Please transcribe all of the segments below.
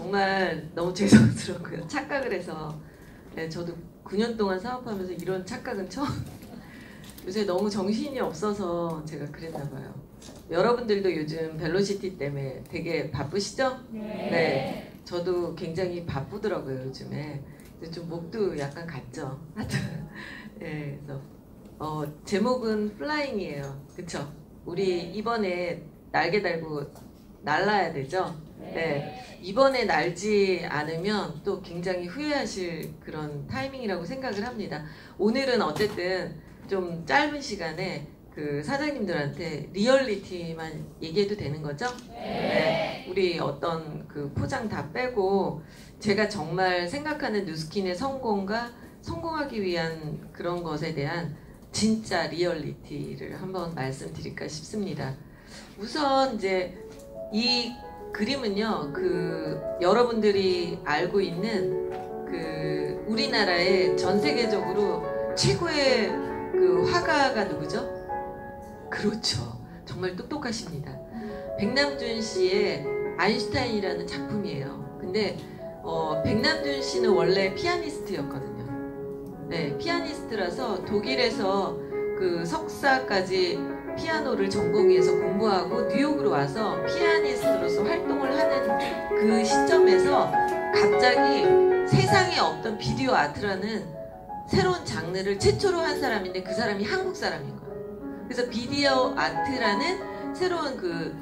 정말 너무 죄송스럽고요. 착각을 해서. 네, 저도 9년 동안 사업하면서 이런 착각은 처음. 요새 너무 정신이 없어서 제가 그랬나 봐요. 여러분들도 요즘 벨로시티 때문에 되게 바쁘시죠? 네. 저도 굉장히 바쁘더라고요, 요즘에. 좀 목도 약간 갔죠. 네, 그래서 제목은 플라잉이에요. 그쵸? 우리 이번에 날개 달고 날라야 되죠? 네. 이번에 날지 않으면 또 굉장히 후회하실 그런 타이밍이라고 생각을 합니다. 오늘은 어쨌든 좀 짧은 시간에 그 사장님들한테 리얼리티만 얘기해도 되는 거죠? 네. 우리 어떤 그 포장 다 빼고 제가 정말 생각하는 누스킨의 성공과 성공하기 위한 그런 것에 대한 진짜 리얼리티를 한번 말씀드릴까 싶습니다. 우선 이제 이 그림은요, 그 여러분들이 알고 있는 그 우리나라의 전 세계적으로 최고의 그 화가가 누구죠? 그렇죠. 정말 똑똑하십니다. 백남준 씨의 아인슈타인이라는 작품이에요. 근데 백남준 씨는 원래 피아니스트였거든요. 네, 피아니스트라서 독일에서 그 석사까지 피아노를 전공해서 공부하고 뉴욕으로 와서 피아니스트로서 활동을 하는 그 시점에서 갑자기 세상에 없던 비디오 아트라는 새로운 장르를 최초로 한 사람인데 그 사람이 한국 사람인 거예요. 그래서 비디오 아트라는 새로운 그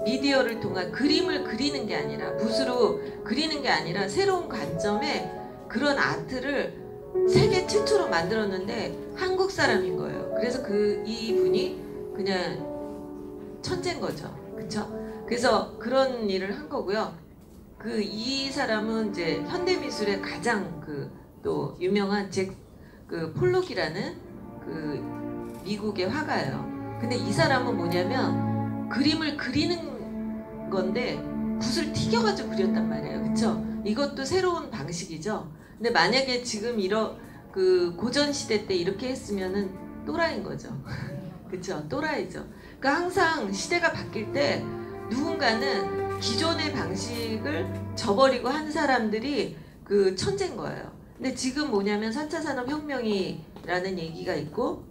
미디어를 통한 그림을 그리는 게 아니라 붓으로 그리는 게 아니라 새로운 관점의 그런 아트를 세계 최초로 만들었는데 한국 사람인 거예요. 그래서 이분이 그냥 천재인 거죠. 그쵸? 그래서 그런 일을 한 거고요. 이 사람은 이제 현대미술의 가장 또 유명한 그 폴록이라는 그 미국의 화가예요. 근데 이 사람은 뭐냐면 그림을 그리는 건데 붓을 튀겨가지고 그렸단 말이에요. 그쵸? 이것도 새로운 방식이죠. 근데 만약에 지금 그 고전 시대 때 이렇게 했으면은 또라이인 거죠. 그쵸? 또라이죠. 그러니까 항상 시대가 바뀔 때 누군가는 기존의 방식을 저버리고 한 사람들이 그 천재인 거예요. 근데 지금 뭐냐면 4차 산업혁명이라는 얘기가 있고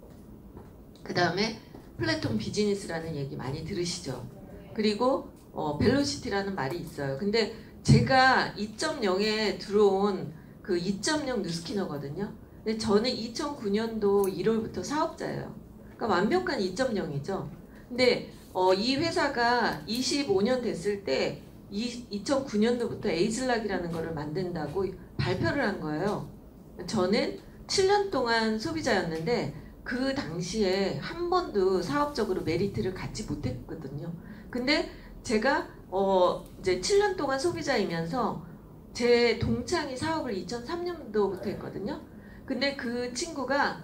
그 다음에 플래톤 비즈니스라는 얘기 많이 들으시죠. 그리고 벨로시티라는 말이 있어요. 근데 제가 2.0에 들어온 그 2.0 누스키너거든요. 근데 저는 2009년도 1월부터 사업자예요. 그러니까 완벽한 2.0이죠. 근데 이 회사가 25년 됐을 때 2009년도부터 에이즐락이라는 거를 만든다고 발표를 한 거예요. 저는 7년 동안 소비자였는데 그 당시에 한 번도 사업적으로 메리트를 갖지 못했거든요. 근데 제가 이제 7년 동안 소비자이면서 제 동창이 사업을 2003년도부터 했거든요. 근데 그 친구가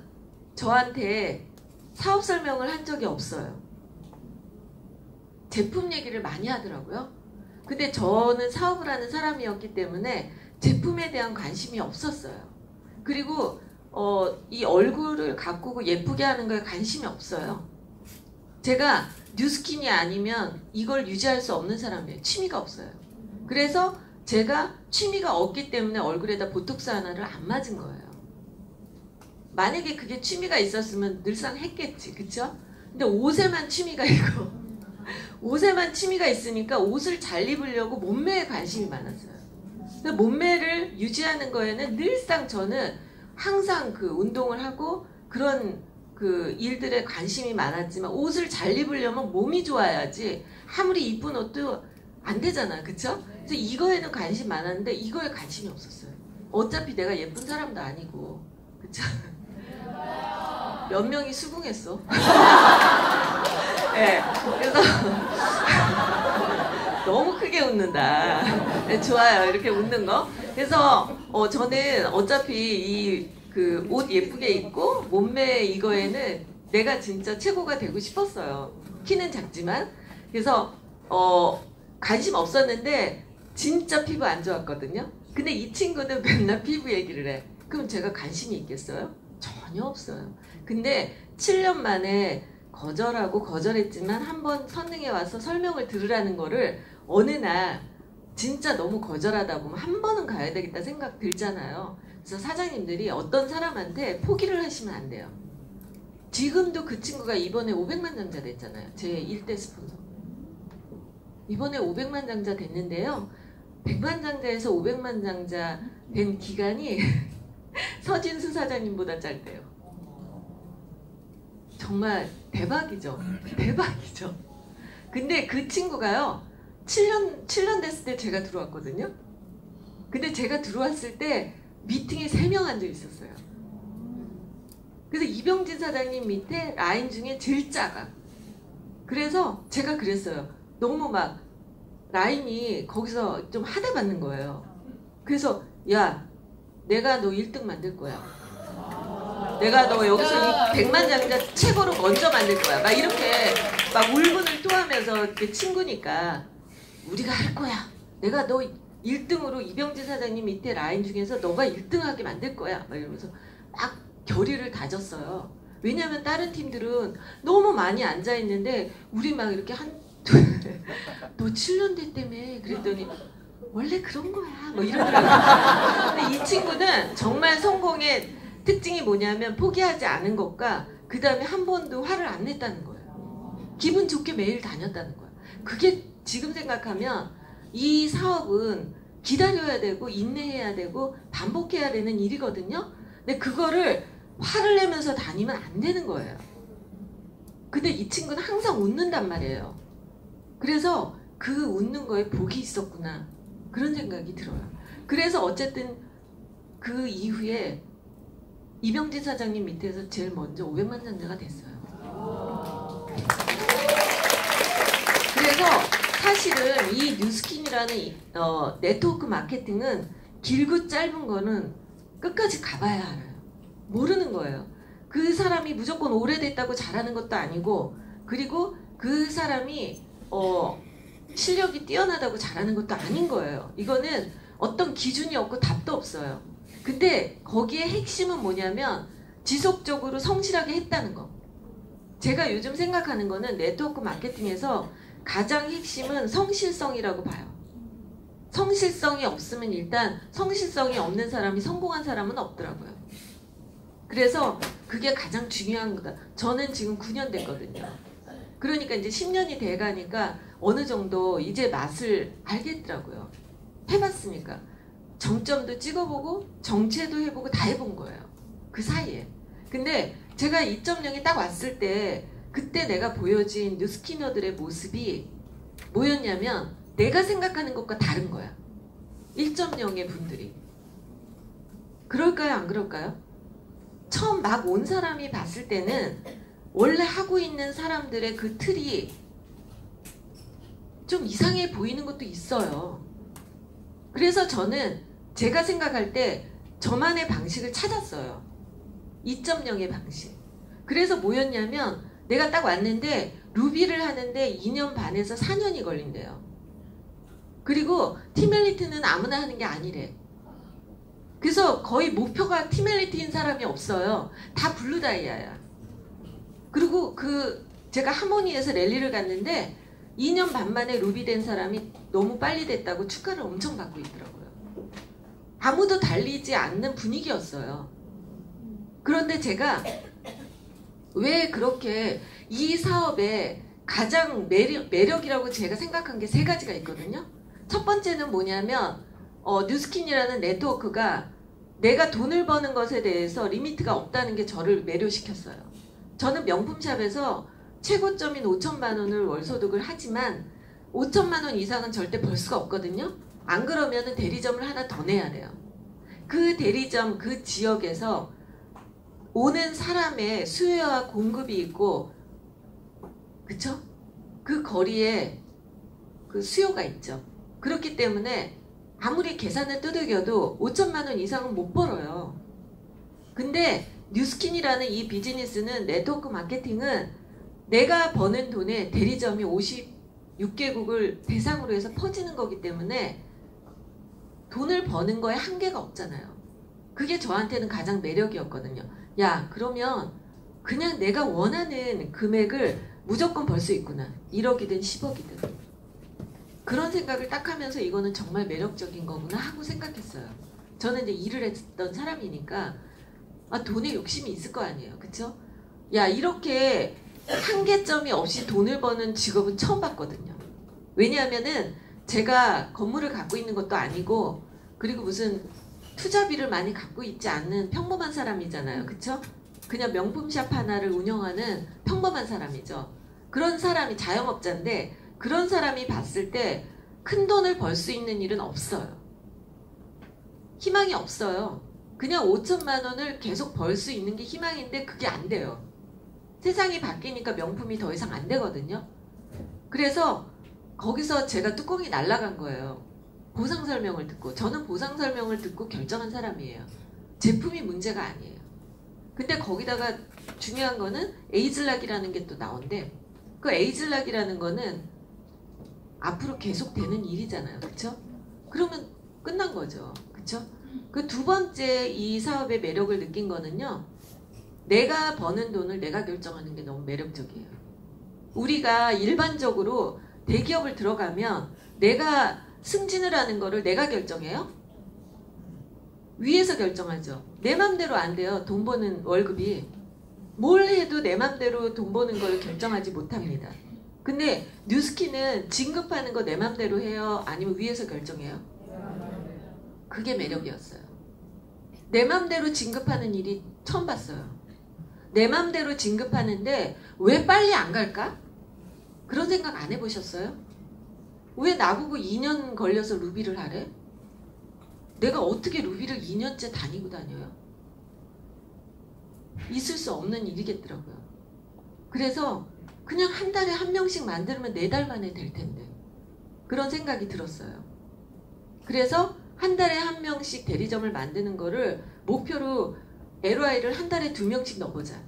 저한테 사업 설명을 한 적이 없어요. 제품 얘기를 많이 하더라고요. 근데 저는 사업을 하는 사람이었기 때문에 제품에 대한 관심이 없었어요. 그리고 이 얼굴을 가꾸고 예쁘게 하는 거에 관심이 없어요. 제가 뉴스킨이 아니면 이걸 유지할 수 없는 사람이에요. 취미가 없어요. 그래서 제가 취미가 없기 때문에 얼굴에다 보톡스 하나를 안 맞은 거예요. 만약에 그게 취미가 있었으면 늘상 했겠지. 그쵸? 근데 옷에만 취미가 있고 옷에만 취미가 있으니까 옷을 잘 입으려고 몸매에 관심이 많았어요. 근데 몸매를 유지하는 거에는 늘상 저는 항상 그 운동을 하고 그런 그 일들에 관심이 많았지만 옷을 잘 입으려면 몸이 좋아야지 아무리 이쁜 옷도 안 되잖아. 그쵸? 그래서 이거에는 관심 많았는데 이거에 관심이 없었어요. 어차피 내가 예쁜 사람도 아니고. 그쵸? 몇 명이 수긍했어. 네, 그래서 너무 크게 웃는다. 네, 좋아요. 이렇게 웃는 거. 그래서 저는 어차피 그 옷 예쁘게 입고 몸매 이거에는 내가 진짜 최고가 되고 싶었어요. 키는 작지만. 그래서 관심 없었는데 진짜 피부 안 좋았거든요. 근데 이 친구는 맨날 피부 얘기를 해. 그럼 제가 관심이 있겠어요? 전혀 없어요. 근데 7년 만에 거절했지만 한번 선능에 와서 설명을 들으라는 거를 어느 날 진짜 너무 거절하다 보면 한 번은 가야 되겠다 생각 들잖아요. 그래서 사장님들이 어떤 사람한테 포기를 하시면 안 돼요. 지금도 그 친구가 이번에 500만 장자 됐잖아요. 제 1대 스폰서. 이번에 500만 장자 됐는데요. 100만 장자에서 500만 장자 된 기간이 서진수 사장님보다 짧대요. 정말 대박이죠. 대박이죠. 근데 그 친구가요. 7년 됐을 때 제가 들어왔거든요. 근데 제가 들어왔을 때 미팅에 3명 앉아 있었어요. 그래서 이병진 사장님 밑에 라인 중에 제일 작아. 그래서 제가 그랬어요. 너무 막 라인이 거기서 좀 하대받는 거예요. 그래서 야, 내가 너 1등 만들 거야. 내가 너 여기서 100만 장자 최고로 먼저 만들 거야. 막 이렇게 막 울분을 토하면서 이렇게 친구니까 우리가 할 거야. 내가 너 1등으로 이병진 사장님 밑에 라인 중에서 너가 1등하게 만들 거야. 막 이러면서 막 결의를 다졌어요. 왜냐면 다른 팀들은 너무 많이 앉아있는데 우리 막 이렇게 너 7년 됐다며 그랬더니 원래 그런 거야 뭐 이러더라고요. 근데 이 친구는 정말 성공의 특징이 뭐냐면 포기하지 않은 것과 그 다음에 한 번도 화를 안 냈다는 거예요. 기분 좋게 매일 다녔다는 거예요. 그게 지금 생각하면 이 사업은 기다려야 되고 인내해야 되고 반복해야 되는 일이거든요. 근데 그거를 화를 내면서 다니면 안 되는 거예요. 근데 이 친구는 항상 웃는단 말이에요. 그래서 그 웃는 거에 복이 있었구나 그런 생각이 들어요. 그래서 어쨌든 그 이후에 이병진 사장님 밑에서 제일 먼저 500만 장자가 됐어요. 그래서 사실은 이 뉴스킨이라는 네트워크 마케팅은 길고 짧은 거는 끝까지 가봐야 알아요. 모르는 거예요. 그 사람이 무조건 오래됐다고 잘하는 것도 아니고 그리고 그 사람이 실력이 뛰어나다고 잘하는 것도 아닌 거예요. 이거는 어떤 기준이 없고 답도 없어요. 근데 거기에 핵심은 뭐냐면 지속적으로 성실하게 했다는 거. 제가 요즘 생각하는 거는 네트워크 마케팅에서 가장 핵심은 성실성이라고 봐요. 성실성이 없으면 일단 성실성이 없는 사람이 성공한 사람은 없더라고요. 그래서 그게 가장 중요한 거다. 저는 지금 9년 됐거든요. 그러니까 이제 10년이 돼가니까 어느 정도 이제 맛을 알겠더라고요. 해봤으니까. 정점도 찍어보고 정체도 해보고 다 해본 거예요. 그 사이에. 근데 제가 2.0이 딱 왔을 때 그때 내가 보여진 뉴스키너들의 모습이 뭐였냐면 내가 생각하는 것과 다른 거야. 1.0의 분들이. 그럴까요? 안 그럴까요? 처음 막 온 사람이 봤을 때는 원래 하고 있는 사람들의 그 틀이 좀 이상해 보이는 것도 있어요. 그래서 저는 제가 생각할 때 저만의 방식을 찾았어요. 2.0의 방식. 그래서 뭐였냐면 내가 딱 왔는데 루비를 하는데 2년 반에서 4년이 걸린대요. 그리고 팀엘리트는 아무나 하는 게 아니래. 그래서 거의 목표가 팀엘리트인 사람이 없어요. 다 블루다이아야. 그리고 제가 하모니에서 랠리를 갔는데 2년 반 만에 루비 된 사람이 너무 빨리 됐다고 축하를 엄청 받고 있더라고요. 아무도 달리지 않는 분위기였어요. 그런데 제가 왜 그렇게 이 사업의 가장 매력이라고 제가 생각한 게 3가지가 있거든요. 첫 번째는 뭐냐면 뉴스킨이라는 네트워크가 내가 돈을 버는 것에 대해서 리미트가 없다는 게 저를 매료시켰어요. 저는 명품샵에서 최고점인 5천만 원을 월소득을 하지만 5천만 원 이상은 절대 벌 수가 없거든요. 안 그러면 대리점을 하나 더 내야 돼요. 그 대리점 그 지역에서 오는 사람의 수요와 공급이 있고 그쵸? 그 거리에 그 수요가 있죠. 그렇기 때문에 아무리 계산을 두들겨도 5천만 원 이상은 못 벌어요. 근데 뉴스킨이라는 이 비즈니스는 네트워크 마케팅은 내가 버는 돈에 대리점이 56개국을 대상으로 해서 퍼지는 거기 때문에 돈을 버는 거에 한계가 없잖아요. 그게 저한테는 가장 매력이었거든요. 야, 그러면 그냥 내가 원하는 금액을 무조건 벌 수 있구나. 1억이든 10억이든. 그런 생각을 딱 하면서 이거는 정말 매력적인 거구나 하고 생각했어요. 저는 이제 일을 했던 사람이니까 돈에 욕심이 있을 거 아니에요. 그쵸? 야, 이렇게 한계점이 없이 돈을 버는 직업은 처음 봤거든요. 왜냐하면은 제가 건물을 갖고 있는 것도 아니고 그리고 무슨 투자비를 많이 갖고 있지 않는 평범한 사람이잖아요. 그쵸? 그냥 명품샵 하나를 운영하는 평범한 사람이죠. 그런 사람이 자영업자인데 그런 사람이 봤을 때 큰 돈을 벌 수 있는 일은 없어요. 희망이 없어요. 그냥 5천만 원을 계속 벌 수 있는 게 희망인데 그게 안 돼요. 세상이 바뀌니까 명품이 더 이상 안 되거든요. 그래서 거기서 제가 뚜껑이 날아간 거예요. 보상 설명을 듣고. 저는 보상 설명을 듣고 결정한 사람이에요. 제품이 문제가 아니에요. 근데 거기다가 중요한 거는 에이즐락이라는 게 또 나온대. 그 에이즐락이라는 거는 앞으로 계속 되는 일이잖아요. 그쵸? 그러면 끝난 거죠. 그쵸? 그 두 번째 이 사업의 매력을 느낀 거는요. 내가 버는 돈을 내가 결정하는 게 너무 매력적이에요. 우리가 일반적으로 대기업을 들어가면 내가 승진을 하는 거를 내가 결정해요? 위에서 결정하죠. 내 맘대로 안 돼요. 돈 버는 월급이. 뭘 해도 내 맘대로 돈 버는 걸 결정하지 못합니다. 근데 뉴스키는 진급하는 거 내 맘대로 해요? 아니면 위에서 결정해요? 그게 매력이었어요. 내 맘대로 진급하는 일이 처음 봤어요. 내 맘대로 진급하는데 왜 빨리 안 갈까? 그런 생각 안 해보셨어요? 왜 나보고 2년 걸려서 루비를 하래? 내가 어떻게 루비를 2년째 다니고 다녀요? 있을 수 없는 일이겠더라고요. 그래서 그냥 한 달에 한 명씩 만들면 4달 만에 될 텐데 그런 생각이 들었어요. 그래서 한 달에 한 명씩 대리점을 만드는 거를 목표로 LOI를 한 달에 2명씩 넣어보자.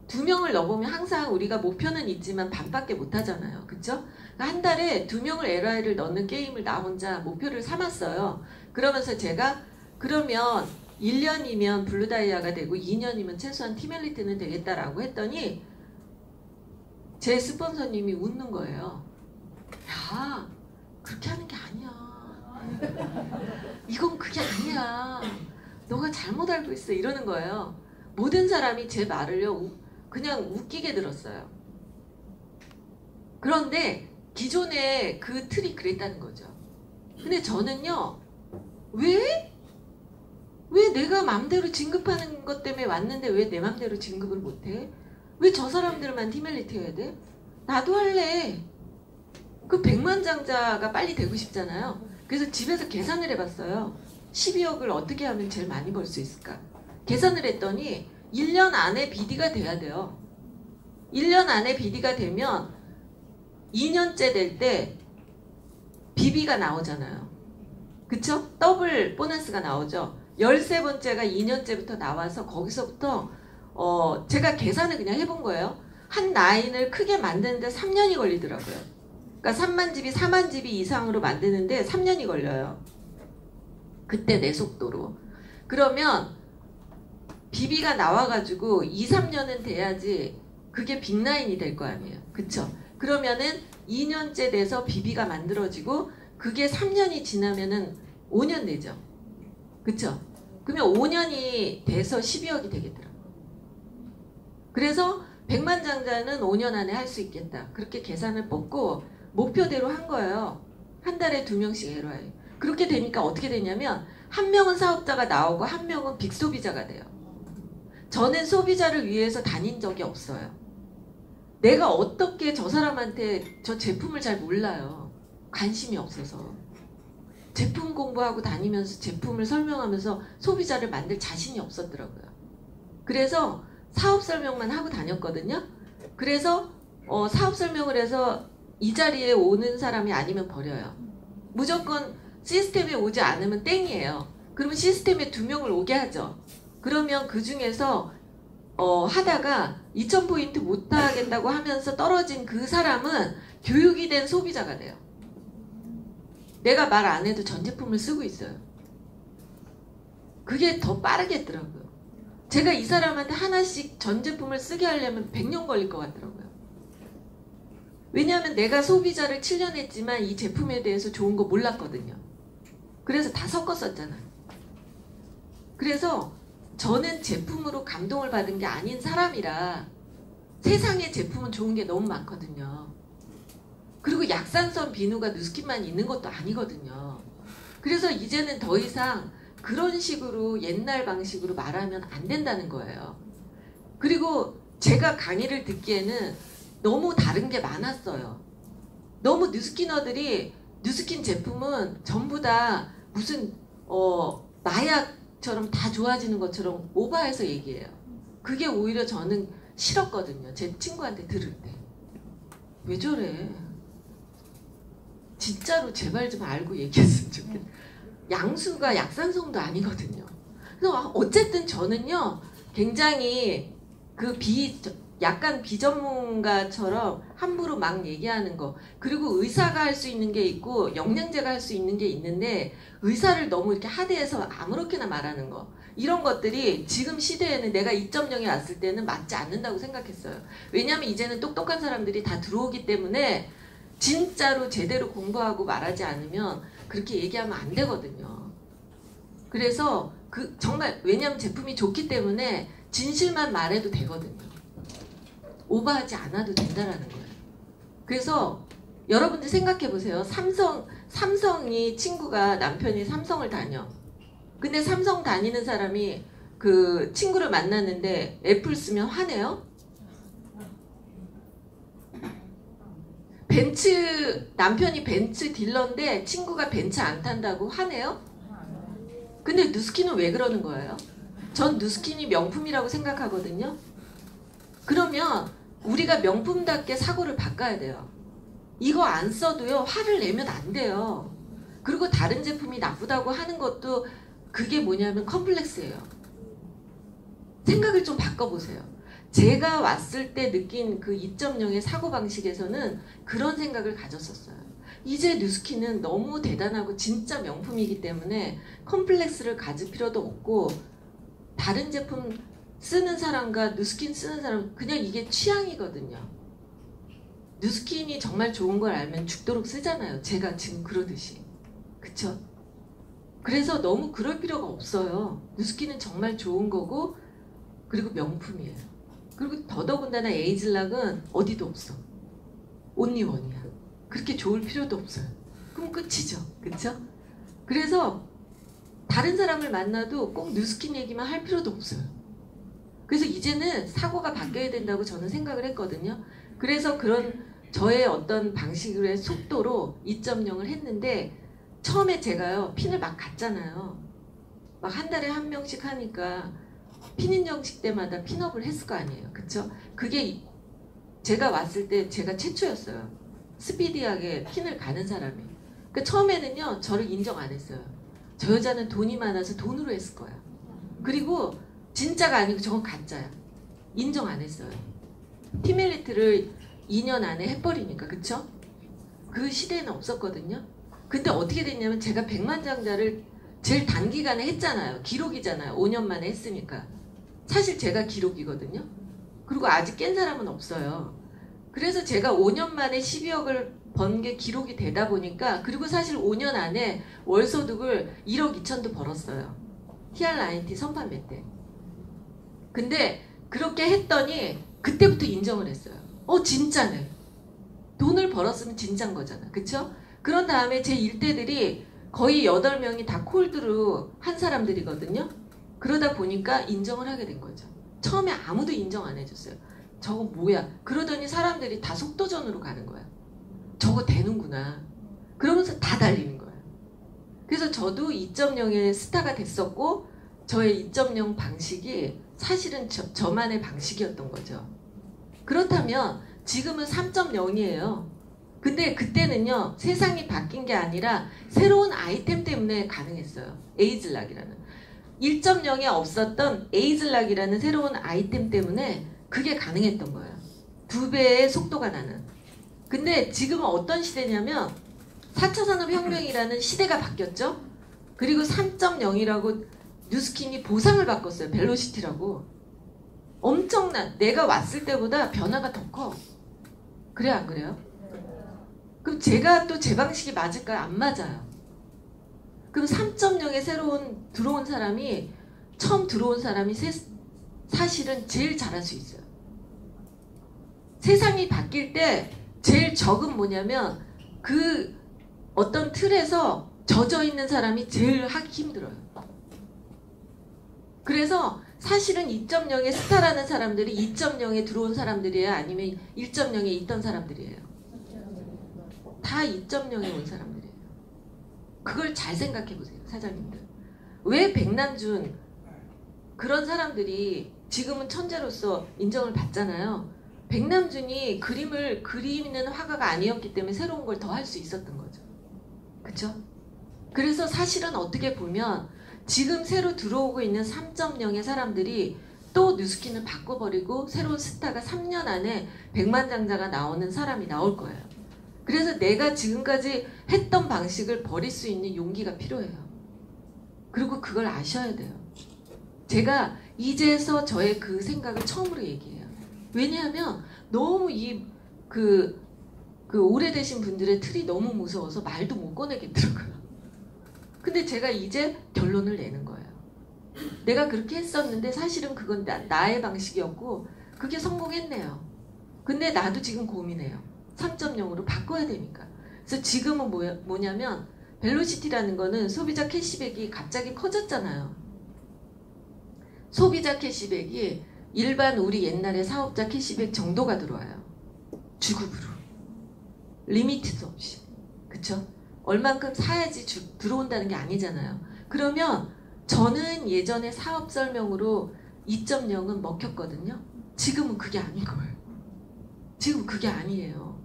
2명을 넣어보면 항상 우리가 목표는 있지만 반밖에 못 하잖아요. 그쵸? 한 달에 2명을 LOI를 넣는 게임을 나 혼자 목표를 삼았어요. 그러면서 제가 그러면 1년이면 블루다이아가 되고 2년이면 최소한 티멜리트는 되겠다라고 했더니 제 스폰서님이 웃는 거예요. 야, 그렇게 하는 게 아니야. 이건 그게 아니야. 너가 잘못 알고 있어. 이러는 거예요. 모든 사람이 제 말을요 그냥 웃기게 들었어요. 그런데 기존에 그 틀이 그랬다는 거죠. 근데 저는요 왜 내가 맘대로 진급하는 것 때문에 왔는데 왜 내 맘대로 진급을 못해? 왜 저 사람들만 티멜리트 해야 돼? 나도 할래. 그 백만장자가 빨리 되고 싶잖아요. 그래서 집에서 계산을 해봤어요. 12억을 어떻게 하면 제일 많이 벌 수 있을까? 계산을 했더니 1년 안에 BD가 돼야 돼요. 1년 안에 BD가 되면 2년째 될 때 BB가 나오잖아요. 그쵸? 더블 보너스가 나오죠. 13번째가 2년째부터 나와서 거기서부터 제가 계산을 그냥 해본 거예요. 한 라인을 크게 만드는데 3년이 걸리더라고요. 그러니까 3만 집이 4만 집이 이상으로 만드는데 3년이 걸려요. 그때 내 속도로. 그러면 BB가 나와가지고 2, 3년은 돼야지 그게 빅라인이 될 거 아니에요. 그쵸? 그러면은 2년째 돼서 BB가 만들어지고 그게 3년이 지나면은 5년 되죠. 그쵸? 그러면 5년이 돼서 12억이 되겠더라고요. 그래서 백만장자는 5년 안에 할 수 있겠다. 그렇게 계산을 뽑고 목표대로 한 거예요. 한 달에 2명씩 LOI. 그렇게 되니까 어떻게 되냐면 한 명은 사업자가 나오고 한 명은 빅소비자가 돼요. 저는 소비자를 위해서 다닌 적이 없어요. 내가 어떻게 저 사람한테 저 제품을 잘 몰라요. 관심이 없어서. 제품 공부하고 다니면서 제품을 설명하면서 소비자를 만들 자신이 없었더라고요. 그래서 사업 설명만 하고 다녔거든요. 그래서 사업 설명을 해서 이 자리에 오는 사람이 아니면 버려요. 무조건 시스템에 오지 않으면 땡이에요. 그러면 시스템에 2명을 오게 하죠. 그러면 그 중에서 하다가 2000포인트 못 하겠다고 하면서 떨어진 그 사람은 교육이 된 소비자가 돼요. 내가 말 안 해도 전 제품을 쓰고 있어요. 그게 더 빠르겠더라고요. 제가 이 사람한테 하나씩 전 제품을 쓰게 하려면 100년 걸릴 것 같더라고요. 왜냐하면 내가 소비자를 7년 했지만 이 제품에 대해서 좋은 거 몰랐거든요. 그래서 다 섞었었잖아요. 그래서 저는 제품으로 감동을 받은 게 아닌 사람이라 세상에 제품은 좋은 게 너무 많거든요. 그리고 약산성 비누가 누스킨만 있는 것도 아니거든요. 그래서 이제는 더 이상 그런 식으로 옛날 방식으로 말하면 안 된다는 거예요. 그리고 제가 강의를 듣기에는 너무 다른 게 많았어요. 너무 누스키너들이 누스킨 제품은 전부 다 무슨 마약처럼 다 좋아지는 것처럼 오버해서 얘기해요. 그게 오히려 저는 싫었거든요. 제 친구한테 들을 때. 왜 저래? 진짜로 제발 좀 알고 얘기했으면 좋겠다. 양수가 약산성도 아니거든요. 그래서 어쨌든 저는요, 굉장히 약간 비전문가처럼 함부로 막 얘기하는 거, 그리고 의사가 할 수 있는 게 있고 영양제가 할 수 있는 게 있는데 의사를 너무 이렇게 하대해서 아무렇게나 말하는 거, 이런 것들이 지금 시대에는 내가 2.0에 왔을 때는 맞지 않는다고 생각했어요. 왜냐하면 이제는 똑똑한 사람들이 다 들어오기 때문에 진짜로 제대로 공부하고 말하지 않으면 그렇게 얘기하면 안 되거든요. 그래서 정말 왜냐하면 제품이 좋기 때문에 진실만 말해도 되거든요. 오버하지 않아도 된다라는 거예요. 그래서 여러분들 생각해 보세요. 삼성이 친구가 남편이 삼성을 다녀. 근데 삼성 다니는 사람이 그 친구를 만났는데 애플 쓰면 화내요? 남편이 벤츠 딜러인데 친구가 벤츠 안 탄다고 화내요? 근데 누스킨은 왜 그러는 거예요? 전 누스킨이 명품이라고 생각하거든요. 그러면 우리가 명품답게 사고를 바꿔야 돼요. 이거 안 써도요, 화를 내면 안 돼요. 그리고 다른 제품이 나쁘다고 하는 것도 그게 뭐냐면 컴플렉스예요. 생각을 좀 바꿔보세요. 제가 왔을 때 느낀 그 2.0의 사고방식에서는 그런 생각을 가졌었어요. 이제 누스킨은 너무 대단하고 진짜 명품이기 때문에 컴플렉스를 가질 필요도 없고, 다른 제품 쓰는 사람과 누스킨 쓰는 사람, 그냥 이게 취향이거든요. 누스킨이 정말 좋은 걸 알면 죽도록 쓰잖아요. 제가 지금 그러듯이. 그쵸? 그래서 너무 그럴 필요가 없어요. 누스킨은 정말 좋은 거고, 그리고 명품이에요. 그리고 더더군다나 에이즐락은 어디도 없어. 온리원이야. 그렇게 좋을 필요도 없어요. 그럼 끝이죠. 그쵸? 그래서 다른 사람을 만나도 꼭 누스킨 얘기만 할 필요도 없어요. 그래서 이제는 사고가 바뀌어야 된다고 저는 생각을 했거든요. 그래서 그런 저의 어떤 방식의 속도로 2.0을 했는데, 처음에 제가요, 핀을 막 갔잖아요. 막 한 달에 한 명씩 하니까 핀인정식 때마다 핀업을 했을 거 아니에요. 그쵸? 그게 제가 왔을 때 제가 최초였어요. 스피디하게 핀을 가는 사람이. 그러니까 처음에는요, 저를 인정 안 했어요. 저 여자는 돈이 많아서 돈으로 했을 거야. 그리고 진짜가 아니고 저건 가짜야. 인정 안 했어요. 티멜리트를 2년 안에 해버리니까. 그쵸? 그 시대에는 없었거든요. 근데 어떻게 됐냐면 제가 백만장자를 제일 단기간에 했잖아요. 기록이잖아요. 5년 만에 했으니까. 사실 제가 기록이거든요. 그리고 아직 깬 사람은 없어요. 그래서 제가 5년 만에 12억을 번 게 기록이 되다 보니까, 그리고 사실 5년 안에 월소득을 1억 2천도 벌었어요. 히알라인티 선판매 때. 근데 그렇게 했더니 그때부터 인정을 했어요. 진짜네. 돈을 벌었으면 진짜인 거잖아. 그쵸? 그런 다음에 제 일대들이 거의 8명이 다 콜드로 한 사람들이거든요. 그러다 보니까 인정을 하게 된 거죠. 처음에 아무도 인정 안 해줬어요. 저거 뭐야? 그러더니 사람들이 다 속도전으로 가는 거야. 저거 되는구나. 그러면서 다 달리는 거예요. 그래서 저도 2.0의 스타가 됐었고, 저의 2.0 방식이 사실은 저만의 방식이었던 거죠. 그렇다면 지금은 3.0이에요. 근데 그때는요, 세상이 바뀐 게 아니라 새로운 아이템 때문에 가능했어요. 에이즐락이라는. 1.0에 없었던 에이즐락이라는 새로운 아이템 때문에 그게 가능했던 거예요. 2배의 속도가 나는. 근데 지금은 어떤 시대냐면 4차 산업혁명이라는 시대가 바뀌었죠. 그리고 3.0이라고 뉴스킨이 보상을 바꿨어요. 벨로시티라고. 엄청난, 내가 왔을 때보다 변화가 더 커. 그래 안 그래요? 그럼 제가 또 제 방식이 맞을까요? 안 맞아요. 그럼 3.0에 새로운 들어온 사람이 처음 들어온 사람이 사실은 제일 잘할 수 있어요. 세상이 바뀔 때 제일 적은 뭐냐면 그 어떤 틀에서 젖어 있는 사람이 제일 하기 힘들어요. 그래서 사실은 2.0에 스타라는 사람들이 2.0에 들어온 사람들이에요? 아니면 1.0에 있던 사람들이에요? 다 2.0에 온 사람들이에요. 그걸 잘 생각해 보세요, 사장님들. 왜 백남준 그런 사람들이 지금은 천재로서 인정을 받잖아요. 백남준이 그리는 화가가 아니었기 때문에 새로운 걸 더 할 수 있었던 거죠. 그쵸? 그래서 사실은 어떻게 보면 지금 새로 들어오고 있는 3.0의 사람들이 또 뉴스킨을 바꿔버리고 새로운 스타가 3년 안에 백만장자가 나오는 사람이 나올 거예요. 그래서 내가 지금까지 했던 방식을 버릴 수 있는 용기가 필요해요. 그리고 그걸 아셔야 돼요. 제가 이제서 저의 그 생각을 처음으로 얘기해요. 왜냐하면 너무 그 오래되신 분들의 틀이 너무 무서워서 말도 못 꺼내겠더라고요. 근데 제가 이제 결론을 내는 거예요. 내가 그렇게 했었는데 사실은 그건 나의 방식이었고 그게 성공했네요. 근데 나도 지금 고민해요. 3.0으로 바꿔야 되니까. 그래서 지금은 뭐냐면 벨로시티라는 거는 소비자 캐시백이 갑자기 커졌잖아요. 소비자 캐시백이 일반 우리 옛날에 사업자 캐시백 정도가 들어와요. 주급으로. 리미트도 없이. 그쵸? 얼만큼 사야지 들어온다는 게 아니잖아요. 그러면 저는 예전에 사업 설명으로 2.0은 먹혔거든요. 지금은 그게 아닌 거예요. 지금 그게 아니에요.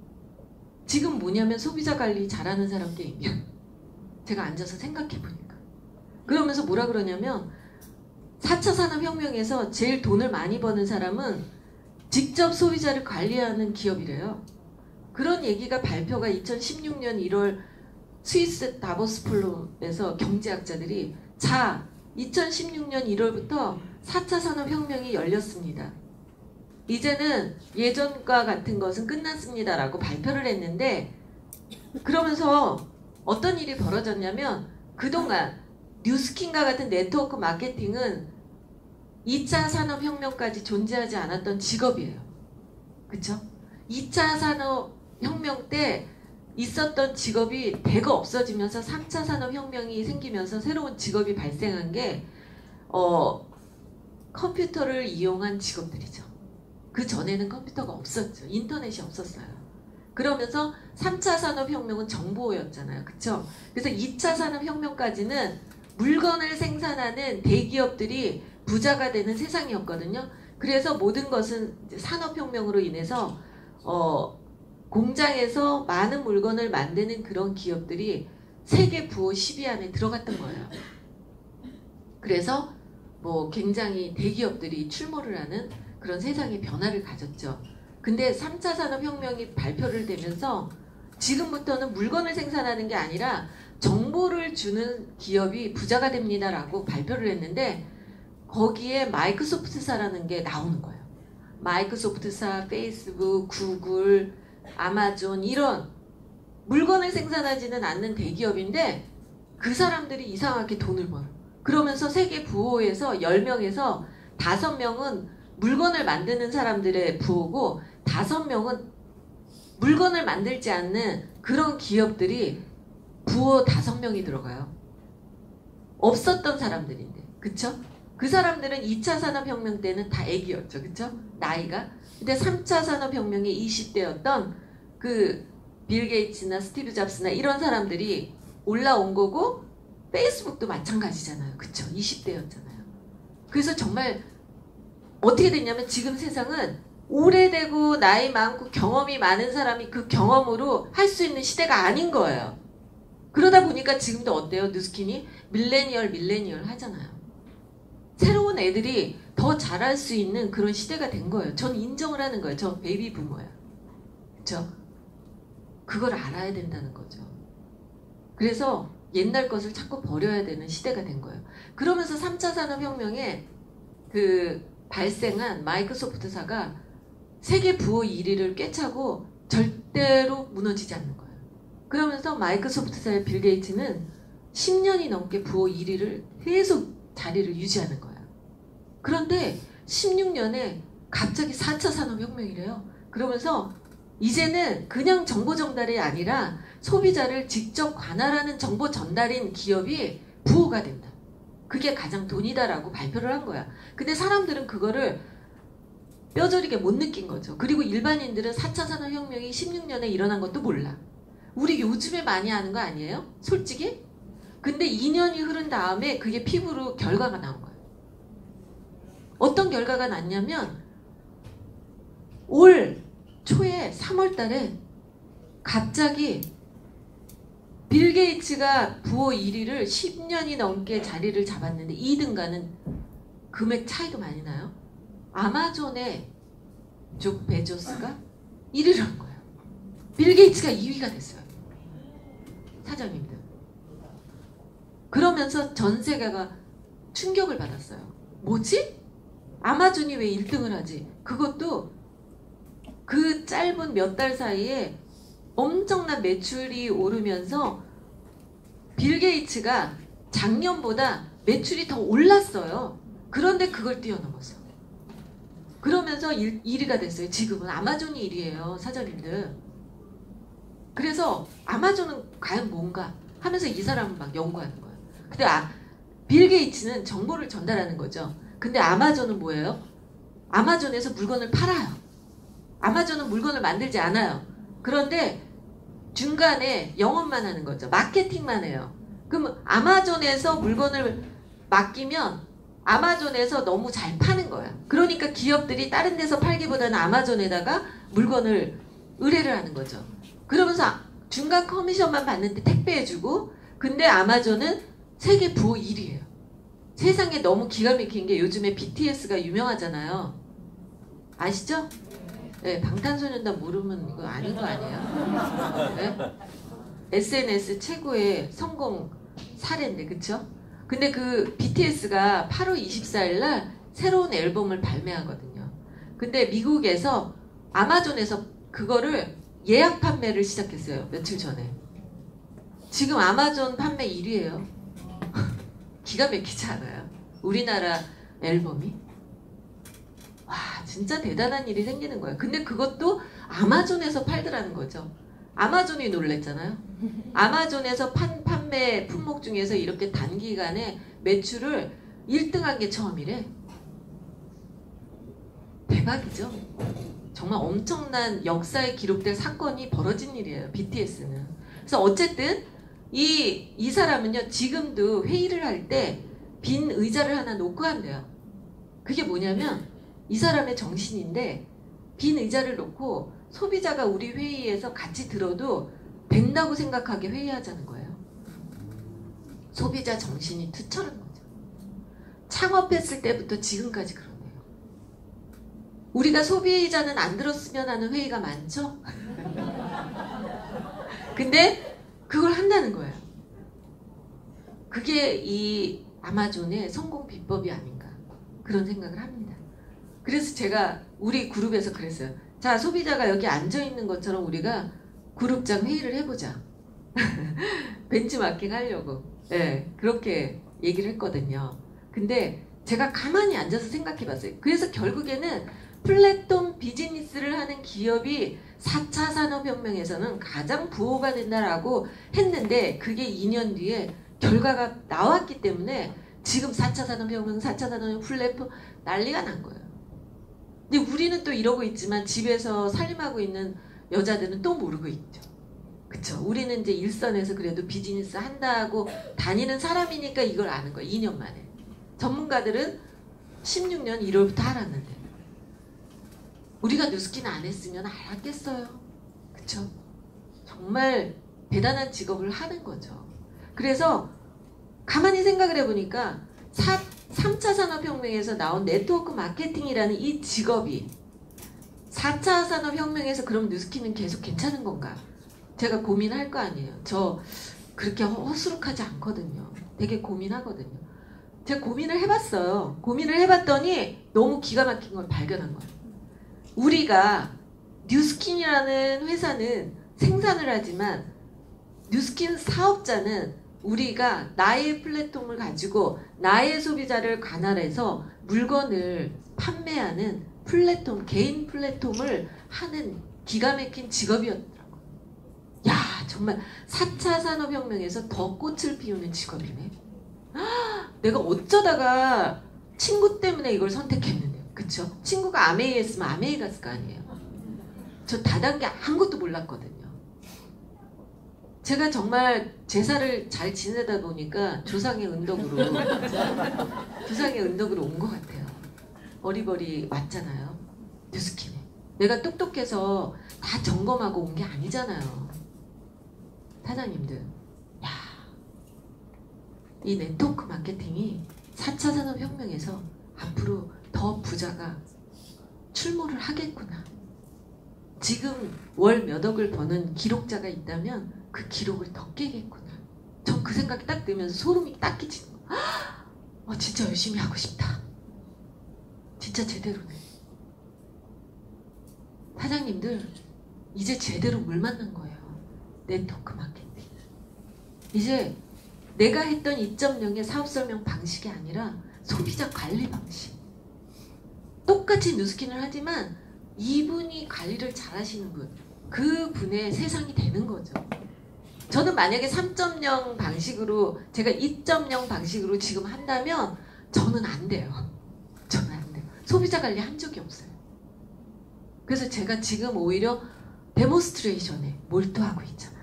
지금 뭐냐면 소비자 관리 잘하는 사람 게임이야. 제가 앉아서 생각해 보니까. 그러면서 뭐라 그러냐면 4차 산업혁명에서 제일 돈을 많이 버는 사람은 직접 소비자를 관리하는 기업이래요. 그런 얘기가 발표가 2016년 1월 스위스 다보스 폴럼에서 경제학자들이 2016년 1월부터 4차 산업혁명이 열렸습니다. 이제는 예전과 같은 것은 끝났습니다라고 발표를 했는데 그러면서 어떤 일이 벌어졌냐면 그동안 뉴스킨과 같은 네트워크 마케팅은 2차 산업혁명까지 존재하지 않았던 직업이에요. 그쵸? 2차 산업혁명 때 있었던 직업이 대거 없어지면서 3차 산업혁명이 생기면서 새로운 직업이 발생한 게 컴퓨터를 이용한 직업들이죠. 그 전에는 컴퓨터가 없었죠. 인터넷이 없었어요. 그러면서 3차 산업혁명은 정보였잖아요. 그쵸? 그래서 2차 산업혁명까지는 물건을 생산하는 대기업들이 부자가 되는 세상이었거든요. 그래서 모든 것은 산업혁명으로 인해서 공장에서 많은 물건을 만드는 그런 기업들이 세계 부호 10위 안에 들어갔던 거예요. 그래서 굉장히 대기업들이 출몰을 하는 그런 세상의 변화를 가졌죠. 근데 3차 산업혁명이 발표를 되면서 지금부터는 물건을 생산하는 게 아니라 정보를 주는 기업이 부자가 됩니다라고 발표를 했는데 거기에 마이크로소프트사라는 게 나오는 거예요. 마이크로소프트사, 페이스북, 구글, 아마존 이런 물건을 생산하지는 않는 대기업인데 그 사람들이 이상하게 돈을 벌어. 그러면서 세계 부호에서 10명에서 5명은 물건을 만드는 사람들의 부호고 5명은 물건을 만들지 않는 그런 기업들이 부호 5명이 들어가요. 없었던 사람들인데. 그쵸? 그 사람들은 2차 산업혁명 때는 다 애기였죠. 그쵸? 나이가. 근데 3차 산업혁명이 20대였던 그 빌 게이츠나 스티브 잡스나 이런 사람들이 올라온 거고 페이스북도 마찬가지잖아요. 그쵸? 20대였잖아요. 그래서 정말 어떻게 됐냐면 지금 세상은 오래되고 나이 많고 경험이 많은 사람이 그 경험으로 할 수 있는 시대가 아닌 거예요. 그러다 보니까 지금도 어때요? 뉴스킨이 밀레니얼 하잖아요. 새로운 애들이 더 잘할 수 있는 그런 시대가 된 거예요. 전 인정을 하는 거예요. 저 베이비 부모야. 그쵸? 그걸 알아야 된다는 거죠. 그래서 옛날 것을 자꾸 버려야 되는 시대가 된 거예요. 그러면서 3차 산업혁명에 그 발생한 마이크로소프트사가 세계 부호 1위를 꿰차고 절대로 무너지지 않는 거예요. 그러면서 마이크로소프트사의 빌 게이츠는 10년이 넘게 부호 1위를 계속 자리를 유지하는 거예요. 그런데 16년에 갑자기 4차 산업혁명이래요. 그러면서 이제는 그냥 정보 전달이 아니라 소비자를 직접 관할하는 정보 전달인 기업이 부호가 된다. 그게 가장 돈이다라고 발표를 한 거야. 근데 사람들은 그거를 뼈저리게 못 느낀 거죠. 그리고 일반인들은 4차 산업혁명이 16년에 일어난 것도 몰라. 우리 요즘에 많이 하는 거 아니에요? 솔직히? 근데 2년이 흐른 다음에 그게 피부로 결과가 나온 거예요. 어떤 결과가 났냐면 올 초에 3월 달에 갑자기 빌 게이츠가 부호 1위를 10년이 넘게 자리를 잡았는데 2등과는 금액 차이도 많이 나요. 아마존의 조 베조스가 1위를 한 거예요. 빌 게이츠가 2위가 됐어요. 사장님들. 그러면서 전 세계가 충격을 받았어요. 뭐지? 아마존이 왜 1등을 하지? 그것도 그 짧은 몇 달 사이에 엄청난 매출이 오르면서 빌 게이츠가 작년보다 매출이 더 올랐어요. 그런데 그걸 뛰어넘었어. 그러면서 1위가 됐어요. 지금은 아마존이 1위예요. 사장님들. 그래서 아마존은 과연 뭔가 하면서 이 사람은 막 연구하는 거예요. 근데 빌 게이츠는 정보를 전달하는 거죠. 근데 아마존은 뭐예요? 아마존에서 물건을 팔아요. 아마존은 물건을 만들지 않아요. 그런데 중간에 영업만 하는 거죠. 마케팅만 해요. 그럼 아마존에서 물건을 맡기면 아마존에서 너무 잘 파는 거야. 그러니까 기업들이 다른 데서 팔기보다는 아마존에다가 물건을 의뢰를 하는 거죠. 그러면서 중간 커미션만 받는데 택배해주고, 근데 아마존은 세계 부호 1위예요. 세상에 너무 기가 막힌 게 요즘에 BTS가 유명하잖아요. 아시죠? 네, 방탄소년단 모르면 이거 아닌 거 아니에요? 네? SNS 최고의 성공 사례인데, 그쵸? 근데 그 BTS가 8월 24일 날 새로운 앨범을 발매하거든요. 근데 미국에서 아마존에서 그거를 예약 판매를 시작했어요. 며칠 전에. 지금 아마존 판매 1위예요. 기가 막히지 않아요? 우리나라 앨범이? 와, 진짜 대단한 일이 생기는 거예요. 근데 그것도 아마존에서 팔더라는 거죠. 아마존이 놀랬잖아요. 아마존에서 판매 품목 중에서 이렇게 단기간에 매출을 1등한 게 처음이래. 대박이죠. 정말 엄청난 역사에 기록될 사건이 벌어진 일이에요. BTS는. 그래서 어쨌든 이 사람은요, 지금도 회의를 할 때 빈 의자를 하나 놓고 한대요. 그게 뭐냐면 이 사람의 정신인데, 빈 의자를 놓고 소비자가 우리 회의에서 같이 들어도 된다고 생각하게 회의하자는 거예요. 소비자 정신이 투철한 거죠. 창업했을 때부터 지금까지 그러네요. 우리가 소비자는 안 들었으면 하는 회의가 많죠? 근데 그걸 한다는 거예요. 그게 이 아마존의 성공 비법이 아닌가, 그런 생각을 합니다. 그래서 제가 우리 그룹에서 그랬어요. 자, 소비자가 여기 앉아있는 것처럼 우리가 그룹장 회의를 해보자. 벤치마킹 하려고. 네, 그렇게 얘기를 했거든요. 근데 제가 가만히 앉아서 생각해봤어요. 그래서 결국에는 플랫폼 비즈니스를 하는 기업이 4차 산업혁명에서는 가장 부호가 된다라고 했는데, 그게 2년 뒤에 결과가 나왔기 때문에 지금 4차 산업혁명, 4차 산업혁명 플랫폼 난리가 난 거예요. 근데 우리는 또 이러고 있지만 집에서 살림하고 있는 여자들은 또 모르고 있죠. 그쵸? 우리는 이제 일선에서 그래도 비즈니스 한다고 다니는 사람이니까 이걸 아는 거예요. 2년 만에. 전문가들은 16년 1월부터 알았는데 우리가 뉴스키는 안 했으면 알았겠어요. 그쵸? 정말 대단한 직업을 하는 거죠. 그래서 가만히 생각을 해보니까 3차 산업혁명에서 나온 네트워크 마케팅이라는 이 직업이 4차 산업혁명에서 그럼 뉴스키는 계속 괜찮은 건가? 제가 고민할 거 아니에요. 저 그렇게 허술하지 않거든요. 되게 고민하거든요. 제가 고민을 해봤어요. 고민을 해봤더니 너무 기가 막힌 걸 발견한 거예요. 우리가 뉴스킨이라는 회사는 생산을 하지만 뉴스킨 사업자는 우리가 나의 플랫폼을 가지고 나의 소비자를 관할해서 물건을 판매하는 플랫폼, 개인 플랫폼을 하는 기가 막힌 직업이었더라고. 야, 정말 4차 산업혁명에서 더 꽃을 피우는 직업이네. 내가 어쩌다가 친구 때문에 이걸 선택했는데, 그쵸? 친구가 아메이에 있으면 아메이 갔을 거 아니에요. 저 다단계 아무것도 몰랐거든요. 제가 정말 제사를 잘 지내다 보니까 조상의 은덕으로 온 것 같아요. 어리버리 왔잖아요. 뉴스킨에. 내가 똑똑해서 다 점검하고 온 게 아니잖아요. 사장님들, 야, 이 네트워크 마케팅이 4차 산업혁명에서 앞으로 더 부자가 출몰을 하겠구나. 지금 월 몇 억을 버는 기록자가 있다면 그 기록을 더 깨겠구나. 전 그 생각이 딱 들면서 소름이 딱 끼치는 거야. 진짜 열심히 하고 싶다. 진짜 제대로네. 사장님들, 이제 제대로 물 만난 거예요. 네트워크 마케팅. 이제 내가 했던 2.0의 사업 설명 방식이 아니라 소비자 관리 방식. 똑같이 뉴스킨을 하지만 이분이 관리를 잘 하시는 분, 그 분의 세상이 되는 거죠. 저는 만약에 3.0 방식으로, 제가 2.0 방식으로 지금 한다면 저는 안 돼요. 저는 안 돼요. 소비자 관리 한 적이 없어요. 그래서 제가 지금 오히려 데몬스트레이션에 몰두하고 있잖아요.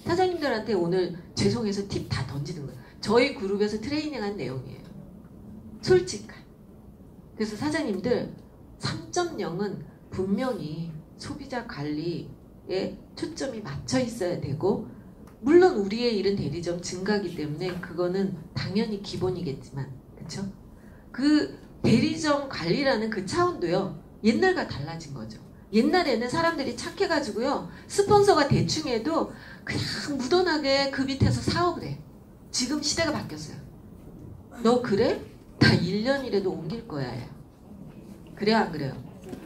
사장님들한테 오늘 죄송해서 팁 다 던지는 거예요. 저희 그룹에서 트레이닝한 내용이에요. 솔직한. 그래서 사장님들 3.0은 분명히 소비자 관리에 초점이 맞춰 있어야 되고, 물론 우리의 일은 대리점 증가하기 때문에 그거는 당연히 기본이겠지만, 그쵸? 그 대리점 관리라는 그 차원도요, 옛날과 달라진 거죠. 옛날에는 사람들이 착해가지고요, 스폰서가 대충 해도 그냥 무던하게 그 밑에서 사업을 해. 지금 시대가 바뀌었어요. 너 그래? 나 1년이라도 옮길 거야. 그래요, 안 그래요?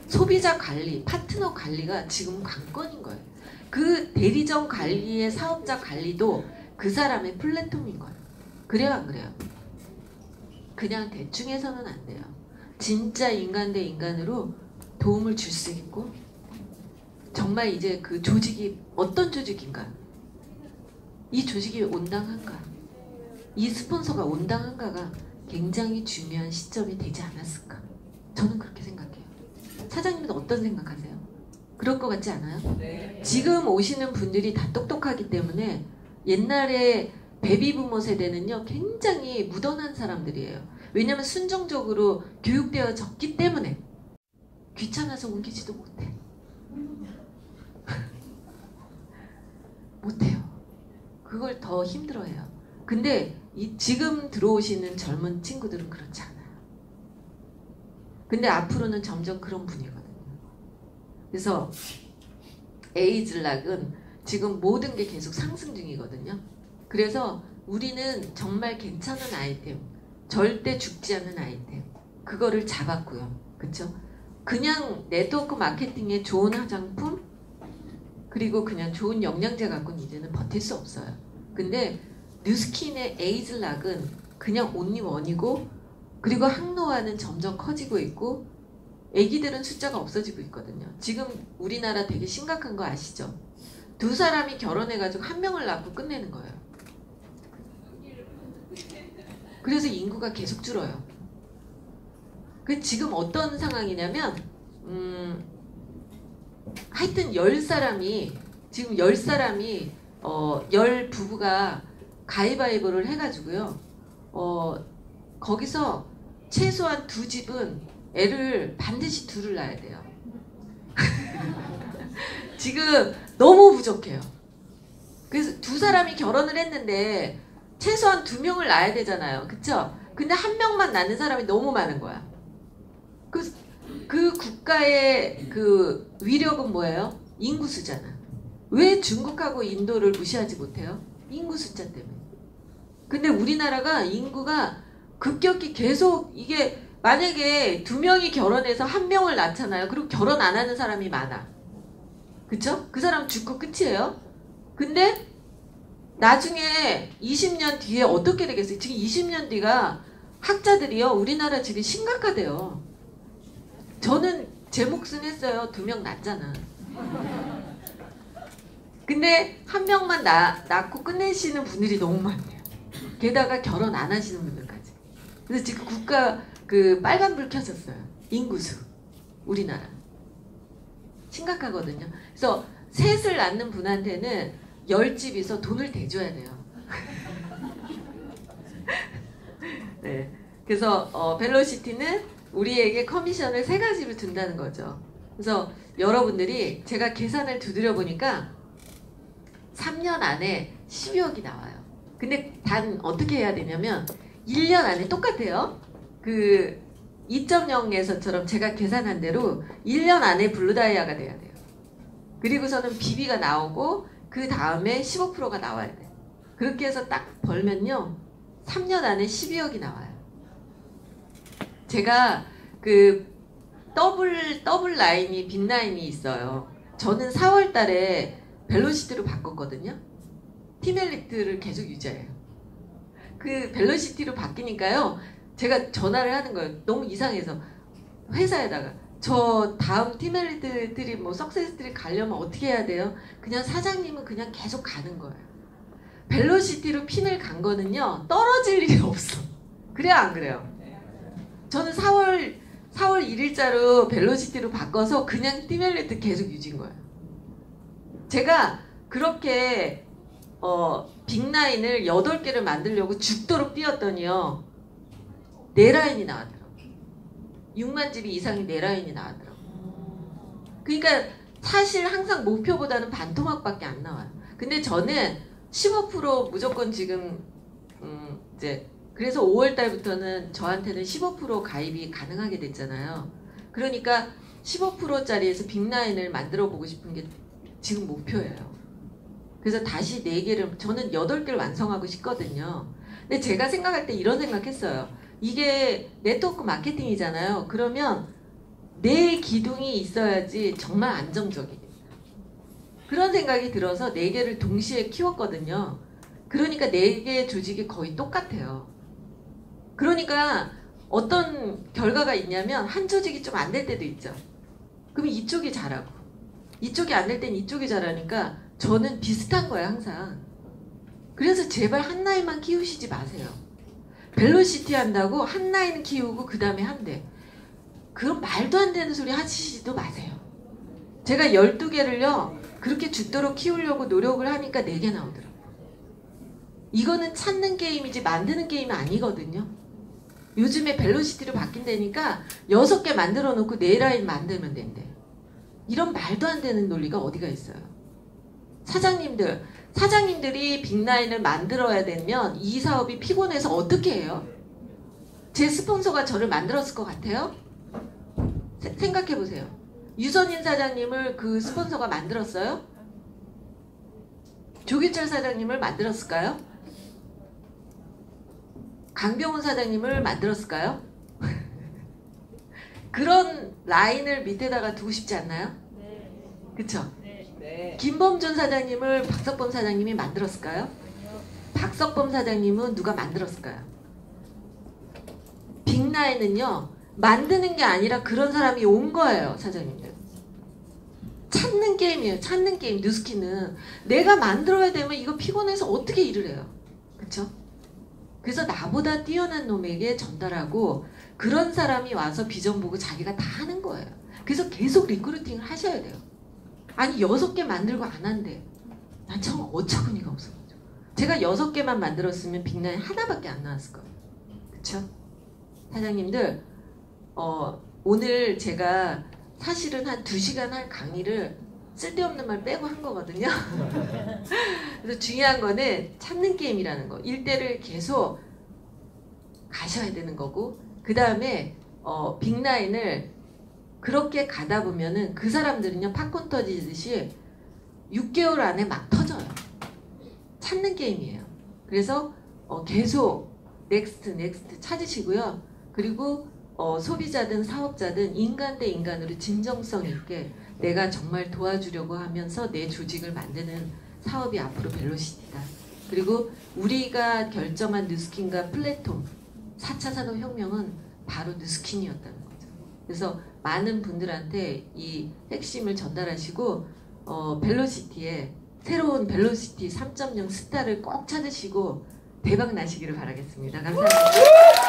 소비자 관리, 파트너 관리가 지금 관건인 거예요. 그 대리점 관리의 사업자 관리도 그 사람의 플랫폼인 거예요. 그래요, 안 그래요? 그냥 대충 해서는 안 돼요. 진짜 인간 대 인간으로 도움을 줄 수 있고, 정말 이제 그 조직이 어떤 조직인가, 이 조직이 온당한가, 이 스폰서가 온당한가가 굉장히 중요한 시점이 되지 않았을까. 저는 그렇게 생각해요. 사장님은 어떤 생각하세요? 그럴 것 같지 않아요? 네. 지금 오시는 분들이 다 똑똑하기 때문에 옛날에 베비부모 세대는요, 굉장히 무던한 사람들이에요. 왜냐하면 순종적으로 교육되어졌기 때문에 귀찮아서 옮기지도 못해. 못해요. 그걸 더 힘들어해요. 근데 지금 들어오시는 젊은 친구들은 그렇지 않아요. 근데 앞으로는 점점 그런 분이거든요. 그래서 에이즐락은 지금 모든 게 계속 상승 중이거든요. 그래서 우리는 정말 괜찮은 아이템, 절대 죽지 않는 아이템, 그거를 잡았고요. 그쵸? 그냥 네트워크 마케팅에 좋은 화장품, 그리고 그냥 좋은 영양제 갖고는 이제는 버틸 수 없어요. 근데 뉴스킨의 에이즐락은 그냥 온리 원이고, 그리고 항노화는 점점 커지고 있고, 애기들은 숫자가 없어지고 있거든요. 지금 우리나라 되게 심각한 거 아시죠? 2사람이 결혼해가지고 1명을 낳고 끝내는 거예요. 그래서 인구가 계속 줄어요. 그 지금 어떤 상황이냐면, 하여튼 10사람이, 지금 10사람이 10부부가 가위바위보를 해가지고요, 거기서 최소한 2집은 애를 반드시 2를 낳아야 돼요. 지금 너무 부족해요. 그래서 2사람이 결혼을 했는데 최소한 2명을 낳아야 되잖아요. 그쵸? 근데 1명만 낳는 사람이 너무 많은 거야. 그 국가의 그 위력은 뭐예요? 인구수잖아. 왜 중국하고 인도를 무시하지 못해요? 인구 숫자 때문에. 근데 우리나라가 인구가 급격히 계속, 이게 만약에 2명이 결혼해서 1명을 낳잖아요. 그리고 결혼 안 하는 사람이 많아. 그쵸? 그 사람 죽고 끝이에요. 근데 나중에 20년 뒤에 어떻게 되겠어요? 지금 20년 뒤가 학자들이요, 우리나라 질이 심각하대요. 저는 제 몫은 했어요. 2명 낳잖아. 근데 한 명만 낳고 끝내시는 분들이 너무 많아요. 게다가 결혼 안 하시는 분들까지. 그래서 지금 국가 그 빨간불 켜졌어요. 인구수. 우리나라. 심각하거든요. 그래서 셋을 낳는 분한테는 10집에서 돈을 대줘야 돼요. 네. 그래서 벨로시티는 우리에게 커미션을 3가지로 준다는 거죠. 그래서 여러분들이 제가 계산을 두드려 보니까 3년 안에 12억이 나와요. 근데 단 어떻게 해야 되냐면 1년 안에 똑같아요. 그 2.0에서처럼 제가 계산한 대로 1년 안에 블루다이아가 돼야 돼요. 그리고서는 BB가 나오고 그 다음에 15%가 나와야 돼요. 그렇게 해서 딱 벌면요 3년 안에 12억이 나와요. 제가 그 더블 라인이 빈 라인이 있어요. 저는 4월 달에 벨로시티로 바꿨거든요. 티멜리트를 계속 유지해요. 그 벨로시티로 바뀌니까요. 제가 전화를 하는 거예요. 너무 이상해서 회사에다가 저 다음 티멜리트들이 뭐 석세스들이 가려면 어떻게 해야 돼요? 그냥 사장님은 그냥 계속 가는 거예요. 벨로시티로 핀을 간 거는요. 떨어질 일이 없어. 그래요 안 그래요? 저는 4월 1일자로 벨로시티로 바꿔서 그냥 티멜리트 계속 유지인 거예요. 제가 그렇게 빅라인을 8개를 만들려고 죽도록 뛰었더니요 4라인이 나왔더라고요. 6만 집이 이상이 4라인이 나왔더라고요. 그러니까 사실 항상 목표보다는 반토막밖에 안 나와요. 근데 저는 15% 무조건 지금 이제 그래서 5월 달부터는 저한테는 15% 가입이 가능하게 됐잖아요. 그러니까 15%짜리에서 빅라인을 만들어 보고 싶은 게 지금 목표예요. 그래서 다시 4개를 저는 8개를 완성하고 싶거든요. 근데 제가 생각할 때 이런 생각했어요. 이게 네트워크 마케팅이잖아요. 그러면 4 기둥이 있어야지 정말 안정적이겠다. 그런 생각이 들어서 4개를 동시에 키웠거든요. 그러니까 4개의 조직이 거의 똑같아요. 그러니까 어떤 결과가 있냐면 한 조직이 좀 안 될 때도 있죠. 그럼 이쪽이 잘하고 이쪽이 안 될 땐 이쪽이 잘하니까 저는 비슷한 거예요 항상. 그래서 제발 한 라인만 키우시지 마세요. 벨로시티 한다고 한 라인 키우고 그 다음에 한대. 그럼 말도 안 되는 소리 하시지도 마세요. 제가 12개를요 그렇게 죽도록 키우려고 노력을 하니까 4개 나오더라고요. 이거는 찾는 게임이지 만드는 게임이 아니거든요. 요즘에 벨로시티로 바뀐다니까 6개 만들어 놓고 4라인 만들면 된대. 이런 말도 안 되는 논리가 어디가 있어요. 사장님들이 빅라인을 만들어야 되면 이 사업이 피곤해서 어떻게 해요? 제 스폰서가 저를 만들었을 것 같아요? 생각해 보세요. 유선인 사장님을 그 스폰서가 만들었어요? 조기철 사장님을 만들었을까요? 강병훈 사장님을 만들었을까요? 그런 라인을 밑에다가 두고 싶지 않나요? 그쵸? 네. 김범준 사장님을 박석범 사장님이 만들었을까요? 박석범 사장님은 누가 만들었을까요? 빅라인은요 만드는 게 아니라 그런 사람이 온 거예요. 사장님들 찾는 게임이에요. 찾는 게임. 뉴스키는 내가 만들어야 되면 이거 피곤해서 어떻게 일을 해요. 그쵸? 그래서 나보다 뛰어난 놈에게 전달하고 그런 사람이 와서 비전 보고 자기가 다 하는 거예요. 그래서 계속 리크루팅을 하셔야 돼요. 아니 6개 만들고 안 한대. 난 참 어처구니가 없어가지고. 제가 6개만 만들었으면 빅라인 하나밖에 안 나왔을 거예요. 그쵸? 사장님들 오늘 제가 사실은 한 2시간 할 강의를 쓸데없는 말 빼고 한 거거든요. 그래서 중요한 거는 찾는 게임이라는 거. 일대를 계속 가셔야 되는 거고 그 다음에 빅라인을 그렇게 가다 보면은 그 사람들은요 팝콘 터지듯이 6개월 안에 막 터져요. 찾는 게임이에요. 그래서 계속 넥스트 찾으시고요. 그리고 소비자든 사업자든 인간 대 인간으로 진정성 있게 내가 정말 도와주려고 하면서 내 조직을 만드는 사업이 앞으로 벨로시티다. 그리고 우리가 결정한 누스킨과 플래톤 4차 산업혁명은 바로 누스킨이었다는 거죠. 그래서 많은 분들한테 이 핵심을 전달하시고 벨로시티에 새로운 벨로시티 3.0 스타를 꼭 찾으시고 대박 나시기를 바라겠습니다. 감사합니다.